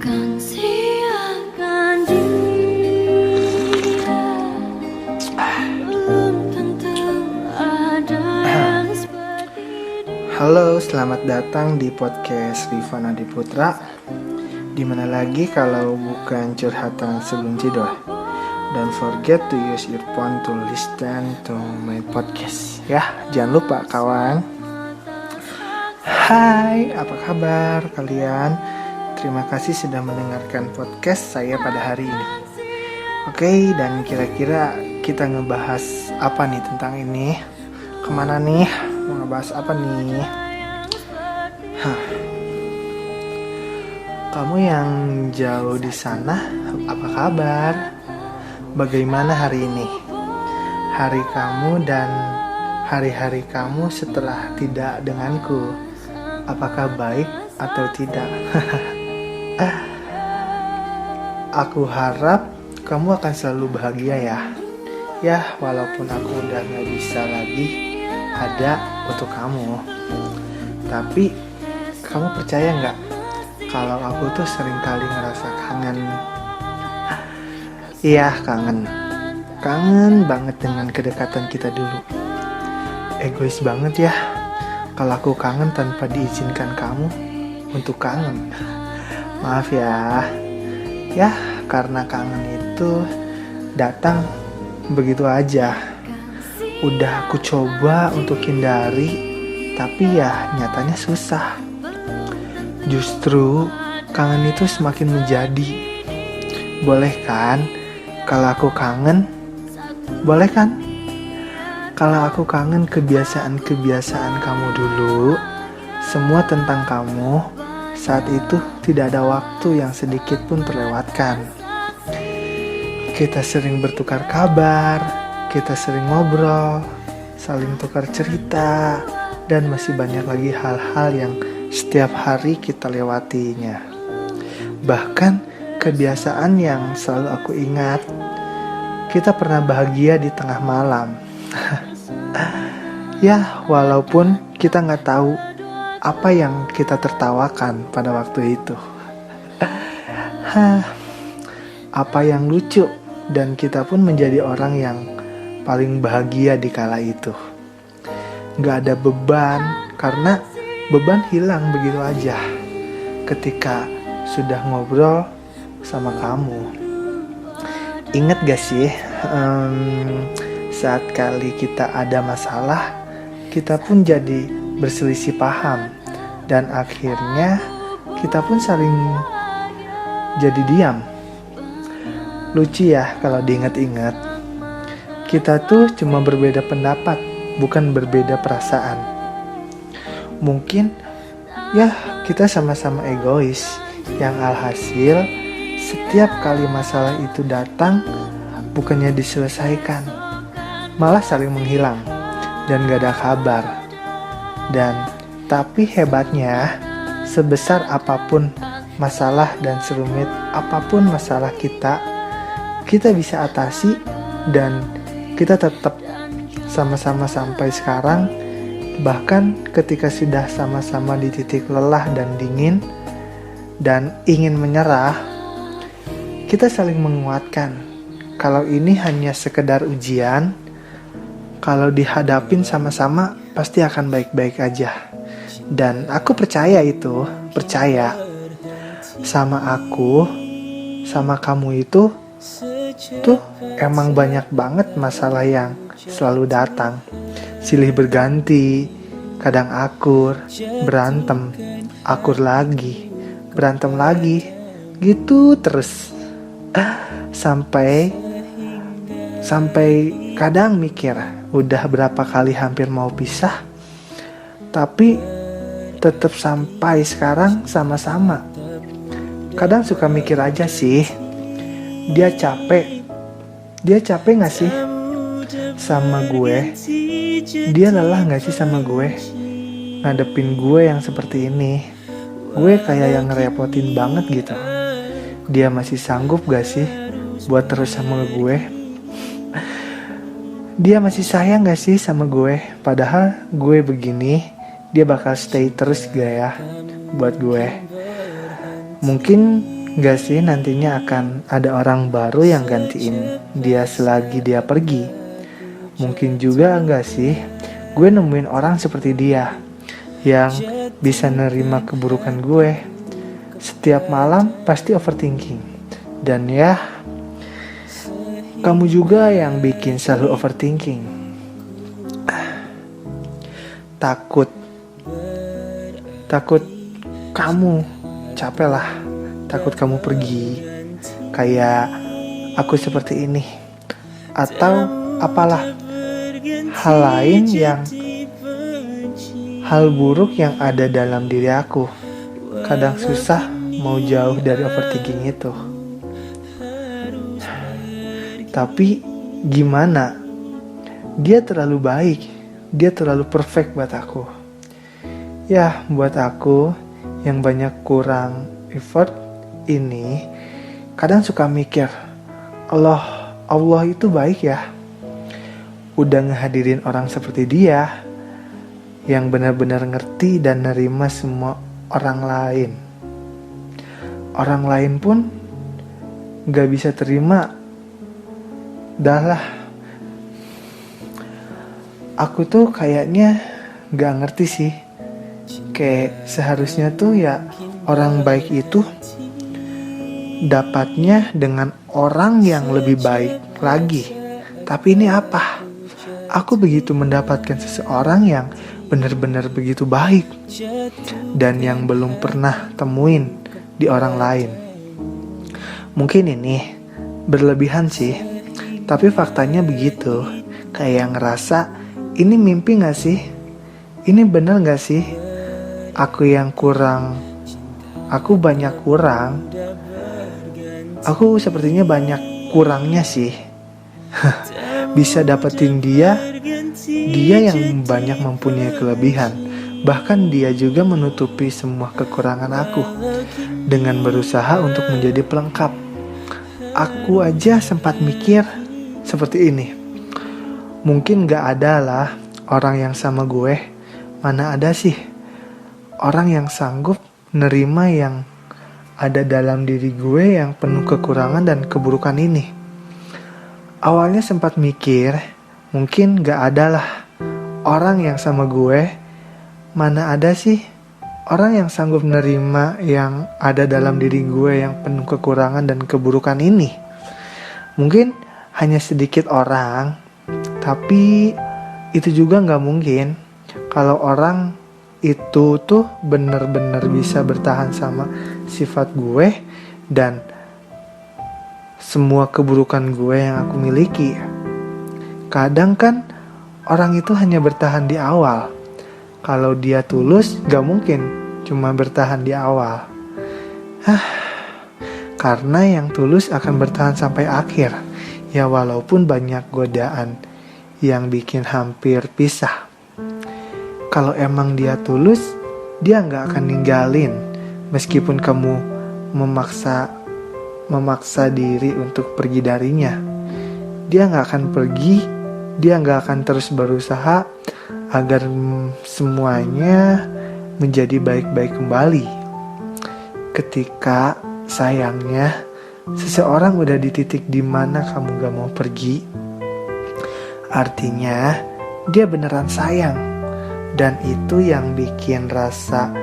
Takkan siakan dia, belum tentu ada yang seperti dia. Halo, selamat datang di podcast Rifana Diputra. Dimana lagi kalau bukan curhatan sebelum tidur. Don't forget to use your phone to listen to my podcast. Ya, jangan lupa kawan. Hai, apa kabar kalian? Terima kasih sudah mendengarkan podcast saya pada hari ini. Oke, dan kira-kira kita ngebahas apa nih tentang ini? Kemana nih? Mau ngebahas apa nih? Kamu yang jauh di sana, apa kabar? Bagaimana hari ini? Hari kamu dan hari-hari kamu setelah tidak denganku, apakah baik atau tidak? Aku harap kamu akan selalu bahagia ya. Ya, walaupun aku udah gak bisa lagi ada untuk kamu. Tapi kamu percaya gak kalau aku tuh sering kali ngerasa kangen? Iya, kangen. Kangen banget dengan kedekatan kita dulu. Egois banget ya kalau aku kangen tanpa diizinkan kamu untuk kangen. Maaf ya. Ya, karena kangen itu datang begitu aja. Udah aku coba untuk hindari, tapi ya nyatanya susah. Justru kangen itu semakin menjadi. Boleh kan kalau aku kangen? Boleh kan kalau aku kangen kebiasaan-kebiasaan kamu dulu? Semua tentang kamu. Saat itu tidak ada waktu yang sedikit pun terlewatkan. Kita sering bertukar kabar, kita sering ngobrol, saling tukar cerita, dan masih banyak lagi hal-hal yang setiap hari kita lewatinya. Bahkan kebiasaan yang selalu aku ingat, kita pernah bahagia di tengah malam. Ya, walaupun kita nggak tahu apa yang kita tertawakan pada waktu itu. Apa yang lucu, dan kita pun menjadi orang yang paling bahagia di kala itu. Gak ada beban, karena beban hilang begitu aja ketika sudah ngobrol sama kamu. Ingat gak sih, saat kali kita ada masalah, kita pun jadi berselisih paham, dan akhirnya kita pun saling jadi diam. Lucu ya kalau diingat-ingat. Kita tuh cuma berbeda pendapat, bukan berbeda perasaan. Mungkin ya kita sama-sama egois, yang alhasil setiap kali masalah itu datang, bukannya diselesaikan, malah saling menghilang dan gak ada kabar. Dan tapi hebatnya, sebesar apapun masalah dan serumit apapun masalah kita bisa atasi, dan kita tetap sama-sama sampai sekarang. Bahkan ketika sudah sama-sama di titik lelah dan dingin dan ingin menyerah, kita saling menguatkan kalau ini hanya sekedar ujian. Kalau dihadapin sama-sama pasti akan baik-baik aja. Dan aku percaya itu, percaya sama aku, sama kamu itu tuh emang banyak banget masalah yang selalu datang. Silih berganti, kadang akur, berantem, akur lagi, berantem lagi, gitu terus. Sampai kadang mikir, udah berapa kali hampir mau pisah, tapi tetap sampai sekarang sama-sama. Kadang suka mikir aja sih, dia capek gak sih sama gue? Dia lelah gak sih sama gue ngadepin gue yang seperti ini? Gue kayak yang ngerepotin banget gitu. Dia masih sanggup gak sih buat terus sama gue? Dia masih sayang gak sih sama gue? Padahal gue begini, dia bakal stay terus gak ya buat gue? Mungkin Gak sih nantinya akan ada orang baru yang gantiin dia selagi dia pergi? Mungkin juga gak sih gue nemuin orang seperti dia yang bisa nerima keburukan gue. Setiap malam pasti overthinking. Dan ya, kamu juga yang bikin selalu overthinking. Takut kamu capek lah. Takut kamu pergi kayak aku seperti ini. Atau apalah hal lain yang hal buruk yang ada dalam diri aku. Kadang susah mau jauh dari overthinking itu. Tapi gimana? Dia terlalu baik. Dia terlalu perfect buat aku. Ya, buat aku yang banyak kurang effort ini, kadang suka mikir, Allah itu baik ya. Udah ngehadirin orang seperti dia yang benar-benar ngerti dan nerima semua orang lain. Orang lain pun gak bisa terima. Dah lah, aku tuh kayaknya gak ngerti sih. Kayak seharusnya tuh ya orang baik itu dapatnya dengan orang yang lebih baik lagi. Tapi ini apa? Aku begitu mendapatkan seseorang yang benar-benar begitu baik dan yang belum pernah temuin di orang lain. Mungkin ini berlebihan sih, tapi faktanya begitu. Kayak ngerasa ini mimpi gak sih? Ini bener gak sih? Aku yang kurang, aku banyak kurang. Aku sepertinya banyak kurangnya sih. Bisa dapetin dia yang banyak mempunyai kelebihan. Bahkan dia juga menutupi semua kekurangan aku dengan berusaha untuk menjadi pelengkap. Aku aja sempat mikir seperti ini. Mungkin gak ada lah orang yang sama gue. Mana ada sih orang yang sanggup nerima yang ada dalam diri gue yang penuh kekurangan dan keburukan ini. Awalnya sempat mikir, mungkin gak ada lah orang yang sama gue. Mana ada sih orang yang sanggup nerima yang ada dalam diri gue yang penuh kekurangan dan keburukan ini. Mungkin hanya sedikit orang, tapi itu juga gak mungkin kalau orang itu tuh benar-benar bisa bertahan sama sifat gue dan semua keburukan gue yang aku miliki. Kadang kan orang itu hanya bertahan di awal. Kalau dia tulus gak mungkin cuma bertahan di awal. Karena yang tulus akan bertahan sampai akhir. Ya walaupun banyak godaan yang bikin hampir pisah. Kalau emang dia tulus, dia gak akan ninggalin. Meskipun kamu memaksa diri untuk pergi darinya, dia gak akan pergi. Dia gak akan terus berusaha agar semuanya menjadi baik-baik kembali. Ketika sayangnya seseorang udah di titik dimana kamu gak mau pergi, artinya dia beneran sayang. Dan itu yang bikin rasa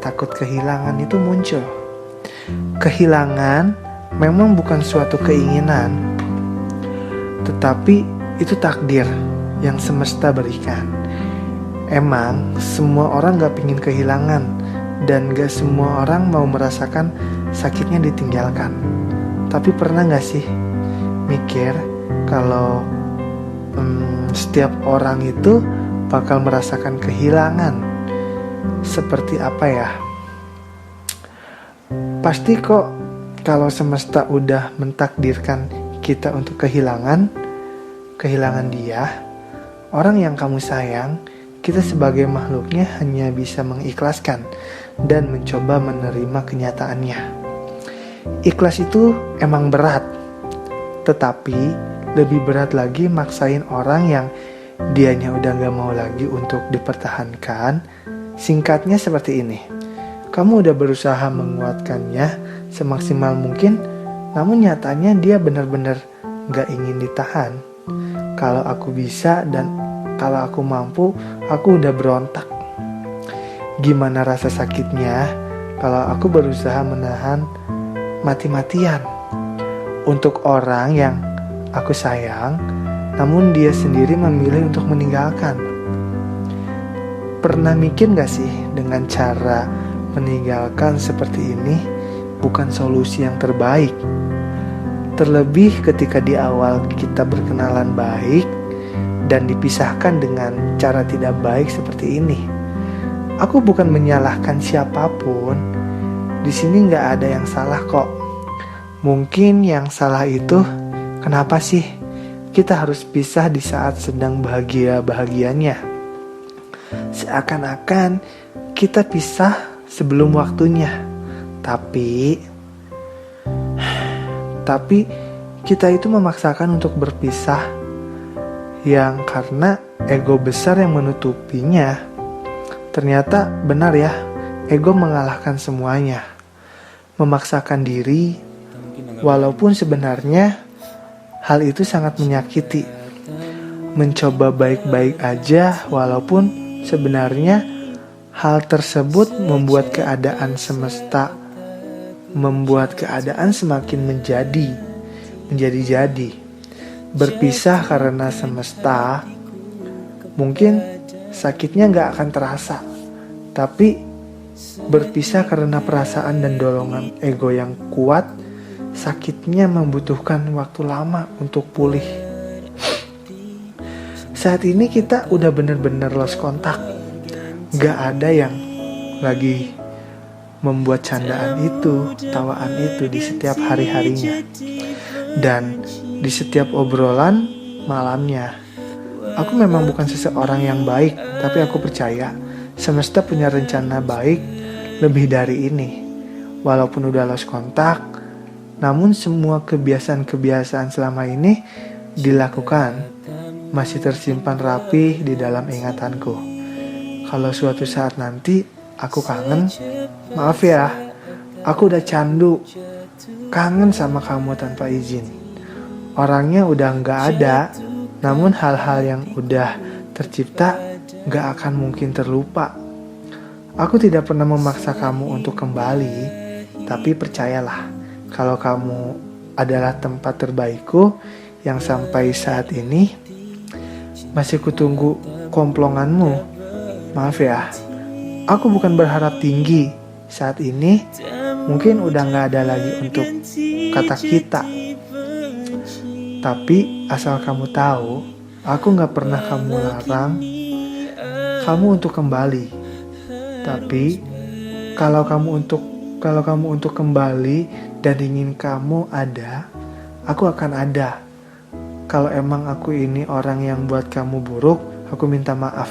takut kehilangan itu muncul. Kehilangan memang bukan suatu keinginan, tetapi itu takdir yang semesta berikan. Emang semua orang gak pingin kehilangan, dan gak semua orang mau merasakan sakitnya ditinggalkan. Tapi pernah gak sih mikir kalau setiap orang itu bakal merasakan kehilangan seperti apa ya? Pasti kok kalau semesta udah mentakdirkan kita untuk kehilangan dia, orang yang kamu sayang, kita sebagai makhluknya hanya bisa mengikhlaskan dan mencoba menerima kenyataannya. Ikhlas itu emang berat, tetapi lebih berat lagi maksain orang yang dianya udah gak mau lagi untuk dipertahankan. Singkatnya seperti ini, Kamu udah berusaha menguatkannya semaksimal mungkin, namun nyatanya dia benar-benar gak ingin ditahan. Kalau aku bisa dan kalau aku mampu, aku udah berontak. Gimana rasa sakitnya kalau aku berusaha menahan mati-matian untuk orang yang aku sayang, namun dia sendiri memilih untuk meninggalkan. Pernah mikir gak sih dengan cara meninggalkan seperti ini bukan solusi yang terbaik? Terlebih ketika di awal kita berkenalan baik dan dipisahkan dengan cara tidak baik seperti ini. Aku bukan menyalahkan siapapun. Di sini nggak ada yang salah kok. Mungkin yang salah itu kenapa sih kita harus pisah di saat sedang bahagia-bahagianya? Seakan-akan kita pisah sebelum waktunya. Tapi kita itu memaksakan untuk berpisah yang karena ego besar yang menutupinya. Ternyata benar ya, ego mengalahkan semuanya. Memaksakan diri, walaupun sebenarnya hal itu sangat menyakiti. Mencoba baik-baik aja, walaupun sebenarnya hal tersebut membuat keadaan semakin menjadi-jadi. Berpisah karena semesta, mungkin sakitnya gak akan terasa. Tapi berpisah karena perasaan dan dorongan ego yang kuat, sakitnya membutuhkan waktu lama untuk pulih. Saat ini kita udah bener-bener lost kontak. Gak ada yang lagi membuat candaan itu, tawaan itu di setiap hari-harinya dan di setiap obrolan malamnya. Aku memang bukan seseorang yang baik, tapi aku percaya semesta punya rencana baik lebih dari ini. Walaupun udah lost kontak, namun semua kebiasaan-kebiasaan selama ini dilakukan masih tersimpan rapi di dalam ingatanku. Kalau suatu saat nanti aku kangen, maaf ya, aku udah candu, kangen sama kamu tanpa izin. Orangnya udah gak ada, namun hal-hal yang udah tercipta gak akan mungkin terlupa. Aku tidak pernah memaksa kamu untuk kembali, tapi percayalah, kalau kamu adalah tempat terbaikku yang sampai saat ini masih kutunggu komplonganmu. Maaf ya, aku bukan berharap tinggi saat ini, mungkin udah gak ada lagi untuk kata kita. Tapi asal kamu tahu, aku gak pernah kamu larang kamu untuk kembali. Tapi kalau kamu untuk kembali dan ingin kamu ada, aku akan ada. Kalau emang aku ini orang yang buat kamu buruk, aku minta maaf.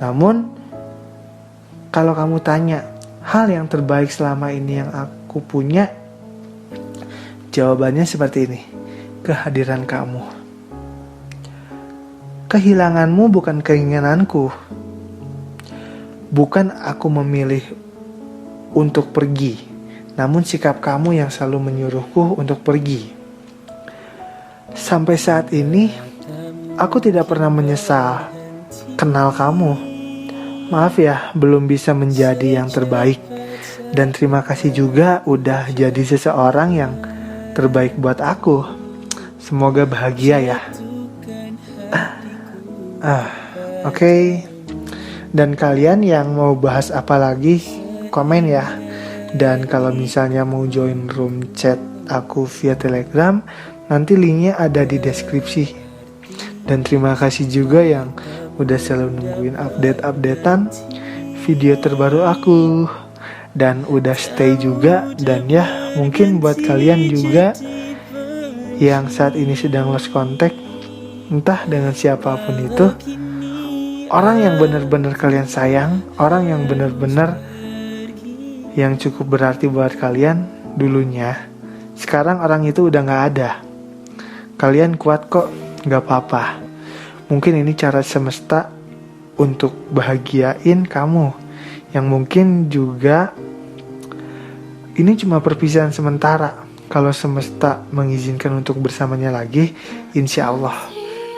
Namun kalau kamu tanya, hal yang terbaik selama ini yang aku punya, jawabannya seperti ini: kehadiran kamu. Kehilanganmu bukan keinginanku. Bukan aku memilih untuk pergi, namun sikap kamu yang selalu menyuruhku untuk pergi. Sampai saat ini, aku tidak pernah menyesal kenal kamu. Maaf ya, belum bisa menjadi yang terbaik. Dan terima kasih juga udah jadi seseorang yang terbaik buat aku. Semoga bahagia ya. Oke. Dan kalian yang mau bahas apa lagi, komen ya. Dan kalau misalnya mau join room chat aku via Telegram, nanti linknya ada di deskripsi. Dan terima kasih juga yang udah selalu nungguin update-updatean video terbaru aku. Dan udah stay juga. Dan ya, mungkin buat kalian juga yang saat ini sedang lost contact, entah dengan siapapun itu, orang yang benar-benar kalian sayang, orang yang benar-benar yang cukup berarti buat kalian dulunya, sekarang orang itu udah gak ada. Kalian kuat kok, gak apa-apa. Mungkin ini cara semesta untuk bahagiain kamu yang mungkin juga ini cuma perpisahan sementara. Kalau semesta mengizinkan untuk bersamanya lagi, insya Allah.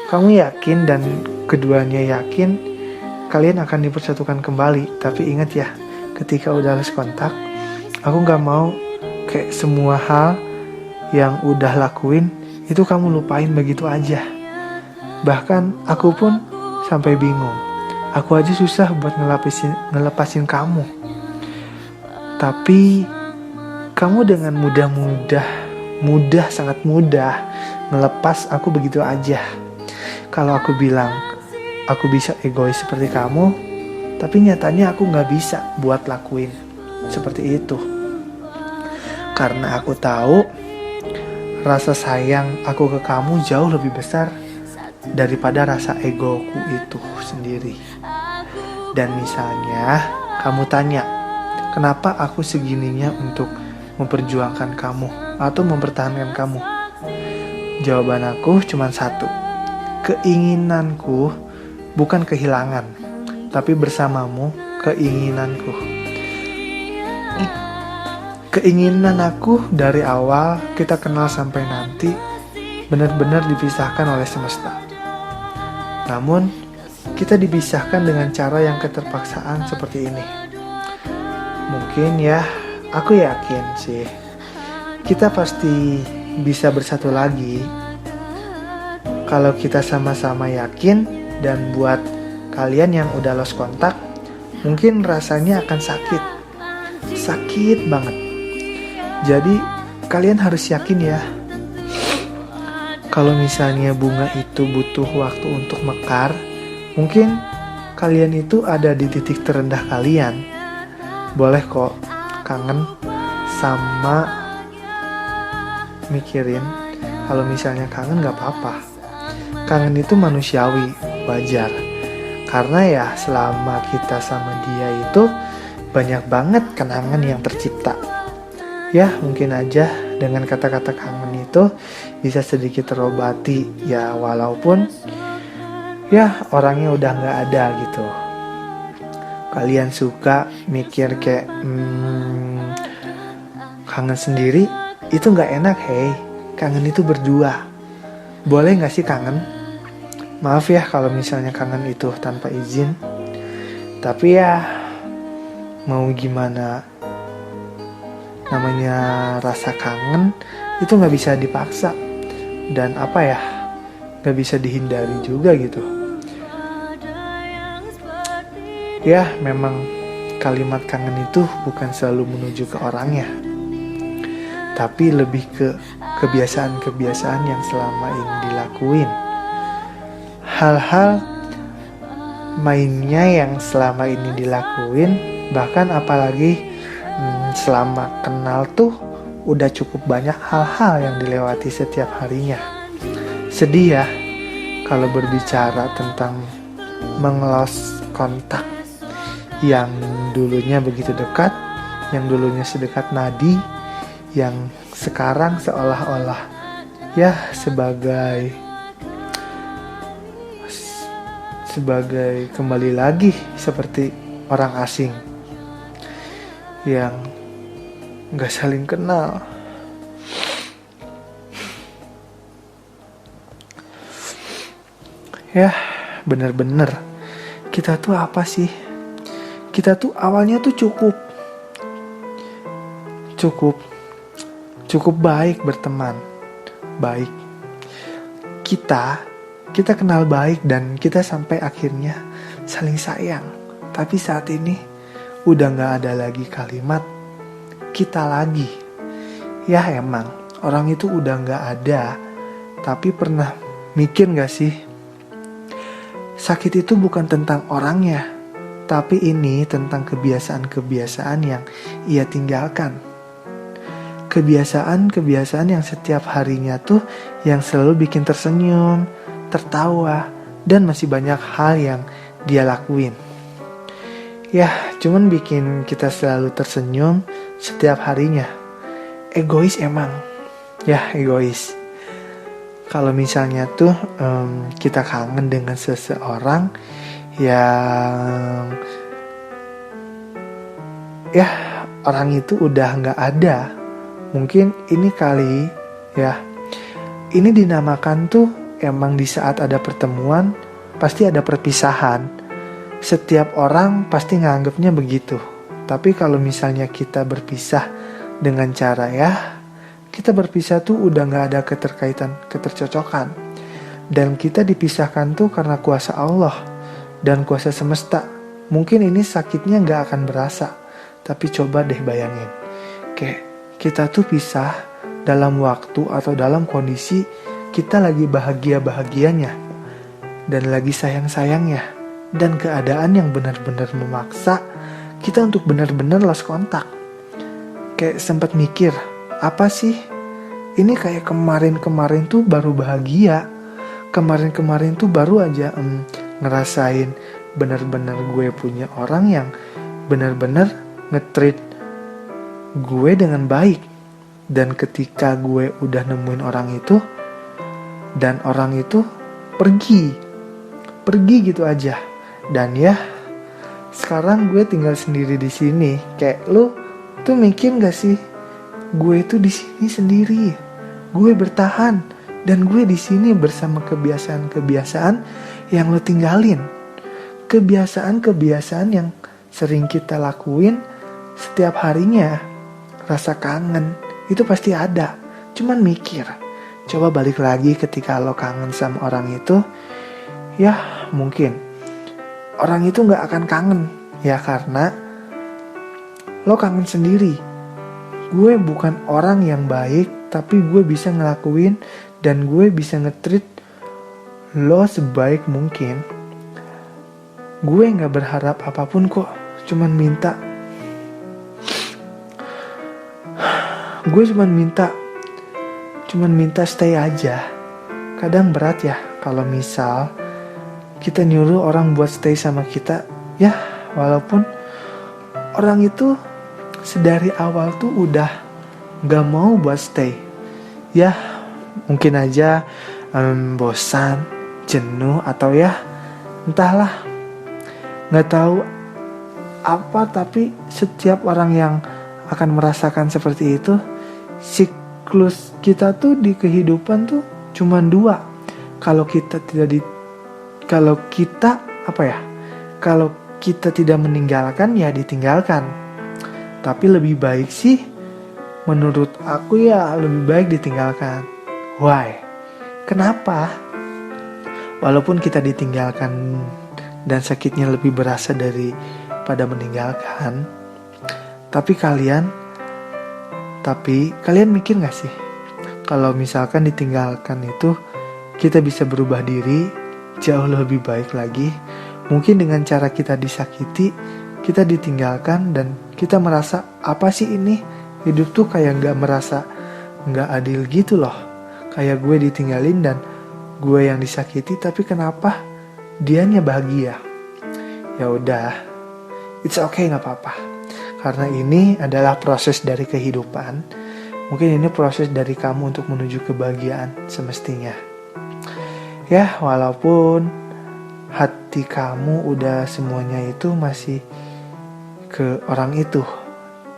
Kamu yakin dan keduanya yakin kalian akan dipersatukan kembali. Tapi ingat ya, ketika udah lost kontak, aku gak mau kayak semua hal yang udah lakuin itu kamu lupain begitu aja. Bahkan aku pun sampai bingung. Aku aja susah buat ngelepasin kamu. Tapi kamu dengan sangat mudah ngelepas aku begitu aja. Kalau aku bilang aku bisa egois seperti kamu, tapi nyatanya aku gak bisa buat lakuin seperti itu. Karena aku tahu rasa sayang aku ke kamu jauh lebih besar daripada rasa egoku itu sendiri. Dan misalnya kamu tanya, kenapa aku segininya untuk memperjuangkan kamu atau mempertahankan kamu? Jawaban aku cuma satu. Keinginanku bukan kehilangan, tapi bersamamu keinginanku. Keinginan aku dari awal kita kenal sampai nanti benar-benar dipisahkan oleh semesta. Namun kita dipisahkan dengan cara yang keterpaksaan seperti ini. Mungkin ya, aku yakin sih kita pasti bisa bersatu lagi kalau kita sama-sama yakin. Dan buat kalian yang udah lost kontak, mungkin rasanya akan sakit banget. Jadi kalian harus yakin ya, kalau misalnya bunga itu butuh waktu untuk mekar, mungkin kalian itu ada di titik terendah kalian. Boleh kok kangen sama mikirin. Kalau misalnya kangen gak apa-apa. Kangen itu manusiawi, wajar. Karena ya selama kita sama dia itu banyak banget kenangan yang tercipta. Ya mungkin aja dengan kata-kata kangen itu bisa sedikit terobati. Ya walaupun ya orangnya udah gak ada gitu. Kalian suka mikir kayak kangen sendiri itu gak enak. Hey, kangen itu berdua. Boleh gak sih kangen? Maaf ya kalau misalnya kangen itu tanpa izin. Tapi ya mau gimana, namanya rasa kangen itu gak bisa dipaksa. Dan gak bisa dihindari juga gitu. Ya memang kalimat kangen itu bukan selalu menuju ke orangnya, tapi lebih ke kebiasaan-kebiasaan yang selama ini dilakuin. Hal-hal mainnya yang selama ini dilakuin. Bahkan apalagi selama kenal tuh udah cukup banyak hal-hal yang dilewati setiap harinya. Sedih ya kalau berbicara tentang mengelos kontak yang dulunya begitu dekat, yang dulunya sedekat nadi, yang sekarang seolah-olah ya sebagai kembali lagi seperti orang asing yang gak saling kenal. Ya bener-bener kita tuh apa sih? Kita tuh awalnya tuh cukup baik berteman, baik. Kita kenal baik dan kita sampai akhirnya saling sayang. Tapi saat ini udah gak ada lagi kalimat kita lagi. Ya emang orang itu udah gak ada. Tapi pernah mikir gak sih, sakit itu bukan tentang orangnya, tapi ini tentang kebiasaan-kebiasaan yang ia tinggalkan. Kebiasaan-kebiasaan yang setiap harinya tuh yang selalu bikin tersenyum, tertawa, dan masih banyak hal yang dia lakuin. Ya, cuman bikin kita selalu tersenyum setiap harinya. Egois emang. Ya, egois. Kalau misalnya tuh kita kangen dengan seseorang yang ya orang itu udah nggak ada. Mungkin ini kali ya, ini dinamakan tuh emang di saat ada pertemuan pasti ada perpisahan. Setiap orang pasti nganggapnya begitu. Tapi kalau misalnya kita berpisah dengan cara ya, kita berpisah tuh udah nggak ada ketercocokan. Dan kita dipisahkan tuh karena kuasa Allah dan kuasa semesta. Mungkin ini sakitnya nggak akan berasa. Tapi coba deh bayangin, kayak kita tuh pisah dalam waktu atau dalam kondisi kita lagi bahagia-bahagianya dan lagi sayang-sayangnya, dan keadaan yang benar-benar memaksa kita untuk benar-benar lost kontak. Kayak sempat mikir, apa sih? Ini kayak kemarin-kemarin tuh baru bahagia, kemarin-kemarin tuh baru aja ngerasain benar-benar gue punya orang yang benar-benar nge-treat gue dengan baik. Dan ketika gue udah nemuin orang itu, dan orang itu pergi gitu aja. Dan ya, sekarang gue tinggal sendiri di sini. Kayak lo tuh mikir gak sih, gue tuh di sini sendiri, gue bertahan, dan gue di sini bersama kebiasaan-kebiasaan yang lo tinggalin, kebiasaan-kebiasaan yang sering kita lakuin setiap harinya. Rasa kangen itu pasti ada. Cuman mikir, coba balik lagi ketika lo kangen sama orang itu. Ya mungkin orang itu gak akan kangen, ya karena lo kangen sendiri. Gue bukan orang yang baik, tapi gue bisa ngelakuin dan gue bisa nge-treat lo sebaik mungkin. Gue gak berharap apapun kok, cuman minta. Gue cuman minta stay aja. Kadang berat ya kalau misal kita nyuruh orang buat stay sama kita. Ya walaupun orang itu sedari awal tuh udah gak mau buat stay. Ya mungkin aja bosan, jenuh, atau ya entahlah, gak tahu apa. Tapi setiap orang yang akan merasakan seperti itu, siklus kita tuh di kehidupan tuh cuma 2. Kalau kita tidak meninggalkan, ya ditinggalkan. Tapi lebih baik sih, menurut aku ya lebih baik ditinggalkan. Why? Kenapa? Walaupun kita ditinggalkan dan sakitnya lebih berasa daripada meninggalkan, tapi kalian mikir gak sih, kalau misalkan ditinggalkan itu kita bisa berubah diri jauh lebih baik lagi. Mungkin dengan cara kita disakiti, kita ditinggalkan, dan kita merasa apa sih ini, hidup tuh kayak gak adil gitu loh. Kayak gue ditinggalin dan gue yang disakiti, tapi kenapa dianya bahagia? Ya udah, it's okay, gak apa-apa. Karena ini adalah proses dari kehidupan. Mungkin ini proses dari kamu untuk menuju kebahagiaan semestinya. Ya, walaupun hati kamu udah semuanya itu masih ke orang itu,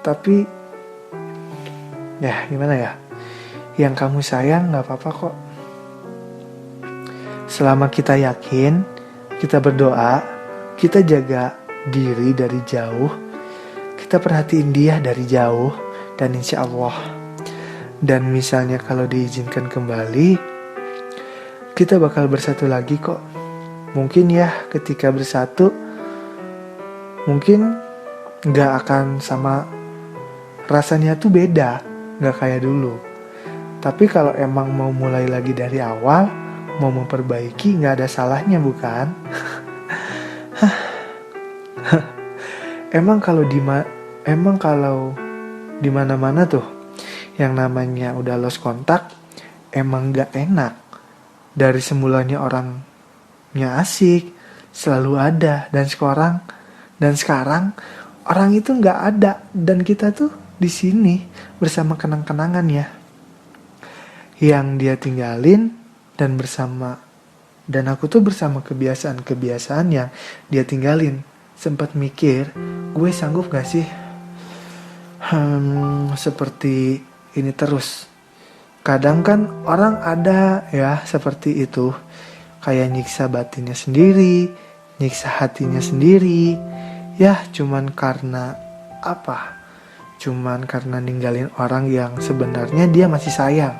tapi ya gimana ya, yang kamu sayang gak apa-apa kok. Selama kita yakin, kita berdoa, kita jaga diri dari jauh, kita perhatiin dia dari jauh, dan insya Allah, dan misalnya kalau diizinkan kembali, kita bakal bersatu lagi kok. Mungkin ya ketika bersatu, mungkin gak akan sama, rasanya tuh beda, gak kayak dulu. Tapi kalau emang mau mulai lagi dari awal, mau memperbaiki, gak ada salahnya bukan? Emang kalau di mana-mana tuh yang namanya udah lost kontak, emang gak enak. Dari semulanya orangnya asik, selalu ada, dan sekarang orang itu gak ada, dan kita tuh di sini bersama kenang-kenangannya yang dia tinggalin, dan aku tuh bersama kebiasaan-kebiasaan yang dia tinggalin. Sempat mikir, gue sanggup gak sih seperti ini terus. Kadang kan orang ada ya seperti itu, kayak nyiksa batinnya sendiri, nyiksa hatinya sendiri, ya cuman karena apa? Cuman karena ninggalin orang yang sebenarnya dia masih sayang.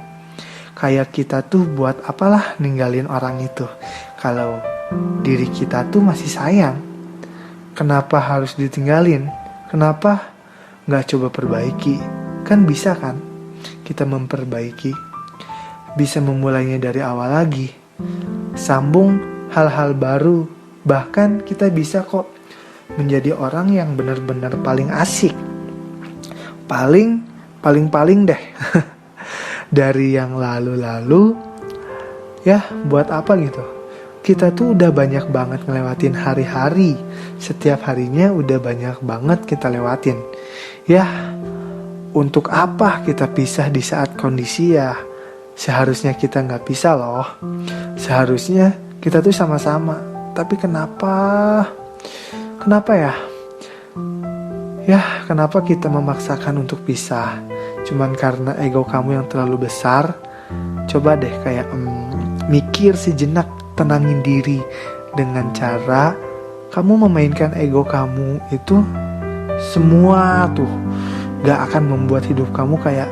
Kayak kita tuh buat apalah ninggalin orang itu, kalau diri kita tuh masih sayang. Kenapa harus ditinggalin? Kenapa nggak coba perbaiki? Kan bisa kan kita memperbaiki, bisa memulainya dari awal lagi, sambung hal-hal baru. Bahkan kita bisa kok menjadi orang yang benar-benar paling asik, paling deh dari yang lalu-lalu. Ya buat apa gitu, kita tuh udah banyak banget ngelewatin hari-hari, setiap harinya udah banyak banget kita lewatin. Ya untuk apa kita pisah di saat kondisi ya seharusnya kita gak pisah loh. Seharusnya kita tuh sama-sama. Tapi kenapa ya? Ya kenapa kita memaksakan untuk pisah? Cuman karena ego kamu yang terlalu besar. Coba deh kayak mikir sejenak, tenangin diri dengan cara kamu memainkan ego kamu itu. Semua tuh gak akan membuat hidup kamu kayak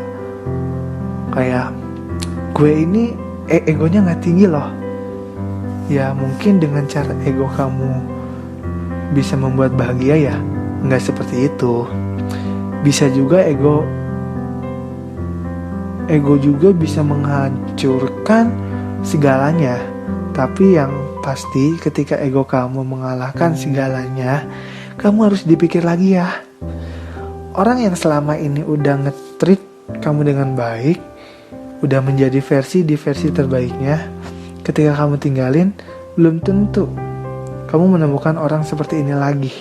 gue ini egonya gak tinggi loh. Ya mungkin dengan cara ego kamu bisa membuat bahagia ya gak seperti itu. Bisa juga ego juga bisa menghancurkan segalanya. Tapi yang pasti ketika ego kamu mengalahkan segalanya, kamu harus dipikir lagi ya. Orang yang selama ini udah nge-treat kamu dengan baik, udah menjadi versi terbaiknya, ketika kamu tinggalin, belum tentu kamu menemukan orang seperti ini lagi.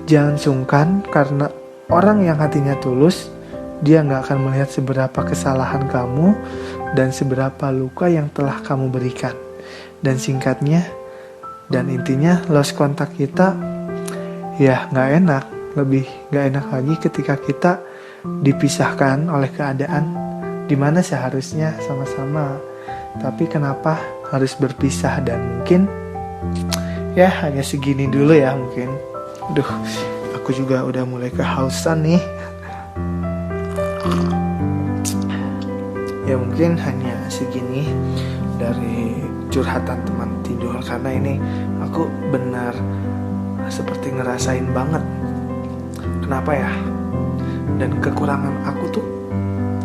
Jangan sungkan karena orang yang hatinya tulus, dia gak akan melihat seberapa kesalahan kamu dan seberapa luka yang telah kamu berikan. Dan singkatnya dan intinya, lost kontak kita ya gak enak. Lebih gak enak lagi ketika kita dipisahkan oleh keadaan dimana seharusnya sama-sama, tapi kenapa harus berpisah. Dan mungkin ya hanya segini dulu ya mungkin. Duh, aku juga udah mulai kehausan nih. Ya mungkin hanya segini dari curhatan teman tidur, karena ini aku benar seperti ngerasain banget. Kenapa ya? Dan kekurangan aku tuh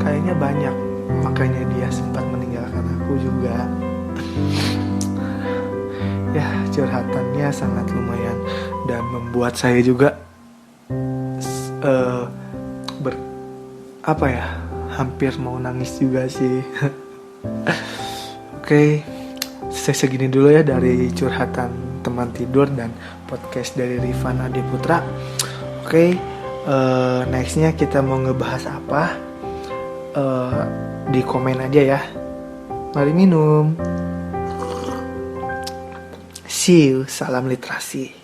kayaknya banyak, makanya dia sempat meninggalkan aku juga. Ya curhatannya sangat lumayan dan membuat saya juga hampir mau nangis juga sih. Oke, segini dulu ya dari curhatan teman tidur dan podcast dari Rifan Adiputra. Oke, nextnya kita mau ngebahas apa? Di komen aja ya. Mari minum. See you, salam literasi.